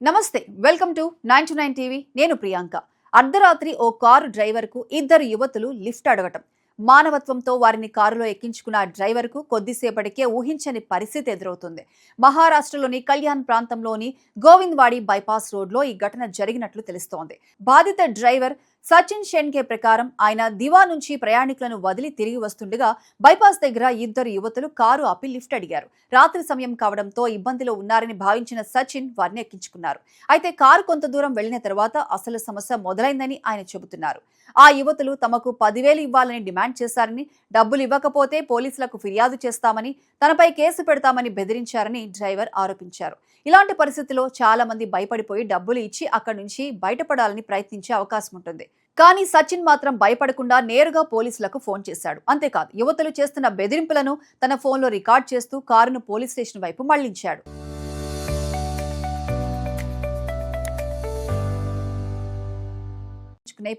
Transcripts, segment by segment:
నమస్తే, welcome to 929 TV. నేను ప్రియాంక. అర్ధరాత్రి ఓ కారు డ్రైవర్కు ఇద్దరు యువతులు లిఫ్ట్ అడగటం, మానవత్వంతో వారిని కారులో ఎక్కించుకున్న డ్రైవర్కు కొద్దిసేపటికే ఊహించని పరిస్థితి ఎదురవుతుంది. మహారాష్ట్రలోని కళ్యాణ్ ప్రాంతంలోని గోవింద్వాడి బైపాస్ రోడ్లో ఈ ఘటన జరిగినట్లు తెలుస్తోంది. బాధిత డ్రైవర్ సచిన్ షెన్కే ప్రకారం ఆయన దివా నుంచి ప్రయాణికులను వదిలి తిరిగి వస్తుండగా బైపాస్ దగ్గర ఇద్దరు యువతులు కారు ఆపి లిఫ్ట్ అడిగారు. రాత్రి సమయం కావడంతో ఇబ్బందిలో ఉన్నారని భావించిన సచిన్ వారిని ఎక్కించుకున్నారు. అయితే కారు కొంత దూరం వెళ్లిన తర్వాత అసలు సమస్య మొదలైందని ఆయన చెబుతున్నారు. ఆ యువతులు తమకు 10,000 ఇవ్వాలని డిమాండ్ చేశారని, డబ్బులు ఇవ్వకపోతే పోలీసులకు ఫిర్యాదు చేస్తామని, తనపై కేసు పెడతామని బెదిరించారని డ్రైవర్ ఆరోపించారు. ఇలాంటి పరిస్థితుల్లో చాలా మంది భయపడిపోయి డబ్బులు ఇచ్చి అక్కడి నుంచి బయటపడాలని ప్రయత్నించే అవకాశం ఉంటుంది. కానీ సచిన్ మాత్రం భయపడకుండా నేరుగా పోలీసులకు ఫోన్ చేశాడు. అంతేకాదు, యువతులు చేస్తున్న బెదిరింపులను తన ఫోన్లో రికార్డ్ చేస్తూ కారును పోలీస్ స్టేషన్ వైపు మళ్లించాడు.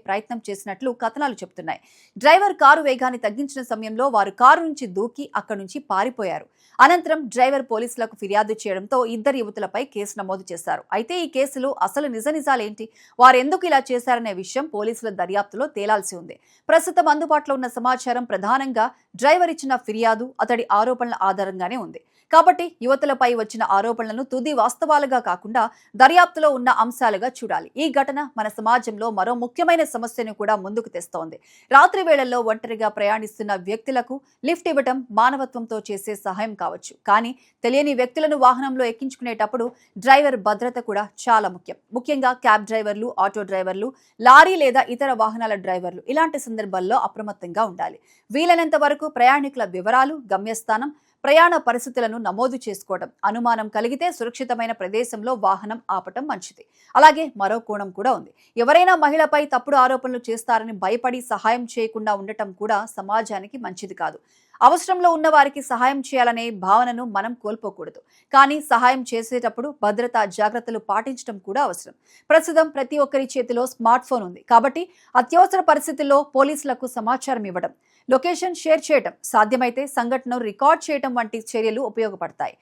ప్రయత్నం చేసినట్లు కథనాలు చెబుతున్నాయి. డ్రైవర్ కారు వేగాన్ని తగ్గించిన సమయంలో వారు కారు నుంచి దూకి అక్కడి నుంచి పారిపోయారు. అనంతరం డ్రైవర్ పోలీసులకు ఫిర్యాదు చేయడంతో ఇద్దరు యువతులపై కేసు నమోదు చేశారు. అయితే ఈ కేసులో అసలు నిజాలేంటి, వారు ఎందుకు ఇలా చేశారనే విషయం పోలీసుల దర్యాప్తులో తేలాల్సి ఉంది. ప్రస్తుతం అందుబాటులో ఉన్న సమాచారం ప్రధానంగా డ్రైవర్ ఇచ్చిన ఫిర్యాదు, అతడి ఆరోపణల ఆధారంగానే ఉంది. కాబట్టి యువతులపై వచ్చిన ఆరోపణలను తుది వాస్తవాలుగా కాకుండా దర్యాప్తులో ఉన్న అంశాలుగా చూడాలి. ఈ ఘటన మన సమాజంలో మరో ముఖ్యమైన సమస్యను కూడా ముందుకు తెస్తోంది. రాత్రి వేళల్లో ఒంటరిగా ప్రయాణిస్తున్న వ్యక్తులకు లిఫ్ట్ ఇవ్వటం మానవత్వంతో చేసే సహాయం కావచ్చు. కానీ తెలియని వ్యక్తులను వాహనంలో ఎక్కించుకునేటప్పుడు డ్రైవర్ భద్రత కూడా చాలా ముఖ్యం. ముఖ్యంగా క్యాబ్ డ్రైవర్లు, ఆటో డ్రైవర్లు, లారీ లేదా ఇతర వాహనాల డ్రైవర్లు ఇలాంటి సందర్భాల్లో అప్రమత్తంగా ఉండాలి. వీలైనంత వరకు ప్రయాణికుల వివరాలు, గమ్యస్థానం, ప్రయాణ పరిస్థితులను నమోదు చేసుకోవడం, అనుమానం కలిగితే సురక్షితమైన ప్రదేశంలో వాహనం ఆపటం మంచిది. అలాగే మరో కోణం కూడా ఉంది. ఎవరైనా మహిళపై తప్పుడు ఆరోపణలు చేస్తారని భయపడి సహాయం చేయకుండా ఉండటం కూడా సమాజానికి మంచిది కాదు. అవసరంలో ఉన్న వారికి సహాయం చేయాలనే భావనను మనం కోల్పోకూడదు. కానీ సహాయం చేసేటప్పుడు భద్రతా జాగ్రత్తలు పాటించడం కూడా అవసరం. ప్రస్తుతం ప్రతి ఒక్కరి చేతిలో స్మార్ట్ ఫోన్ ఉంది. కాబట్టి అత్యవసర పరిస్థితుల్లో పోలీసులకు సమాచారం ఇవ్వడం, లొకేషన్ షేర్ చేయడం, సాధ్యమైతే సంఘటనను రికార్డ్ చేయడం వంటి చర్యలు ఉపయోగపడతాయి.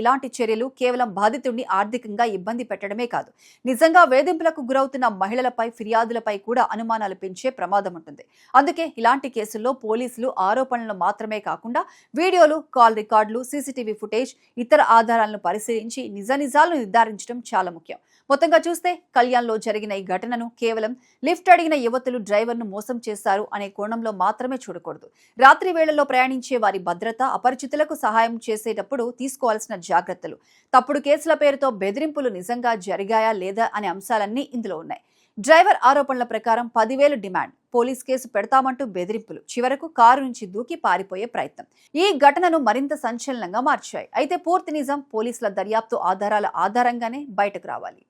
ఇలాంటి చర్యలు కేవలం బాధితుడిని ఆర్థికంగా ఇబ్బంది పెట్టడమే కాదు, నిజంగా వేధింపులకు గురవుతున్న మహిళలపై, ఫిర్యాదులపై కూడా అనుమానాలు పెంచే ప్రమాదం ఉంటుంది. అందుకే ఇలాంటి కేసుల్లో పోలీసులు ఆరోపణలు మాత్రమే కాకుండా వీడియోలు, కాల్ రికార్డులు, సీసీటీవీ ఫుటేజ్, ఇతర ఆధారాలను పరిశీలించి నిజాలను నిర్ధారించడం చాలా ముఖ్యం. మొత్తంగా చూస్తే కళ్యాణ్లో జరిగిన ఈ ఘటనను కేవలం లిఫ్ట్ అడిగిన యువతులు డ్రైవర్ను మోసం చేశారు అనే కోణంలో మాత్రమే చూడకూడదు. రాత్రి వేళల్లో ప్రయాణించే వారి భద్రత, అపరిచితులకు సహాయం చేసేటప్పుడు తీసుకోవాల్సిన జాగ్రత్తలు, తప్పుడు కేసుల పేరుతో బెదిరింపులు నిజంగా జరిగాయా లేదా అనే అంశాలన్నీ ఇందులో ఉన్నాయి. డ్రైవర్ ఆరోపణల ప్రకారం 10,000 డిమాండ్, పోలీస్ కేసు పెడతామంటూ బెదిరింపులు, చివరకు కారు నుంచి దూకి పారిపోయే ప్రయత్నం ఈ ఘటనను మరింత సంచలనంగా మార్చాయి. అయితే పూర్తి నిజం పోలీసుల దర్యాప్తు ఆధారాల ఆధారంగానే బయటకు రావాలి.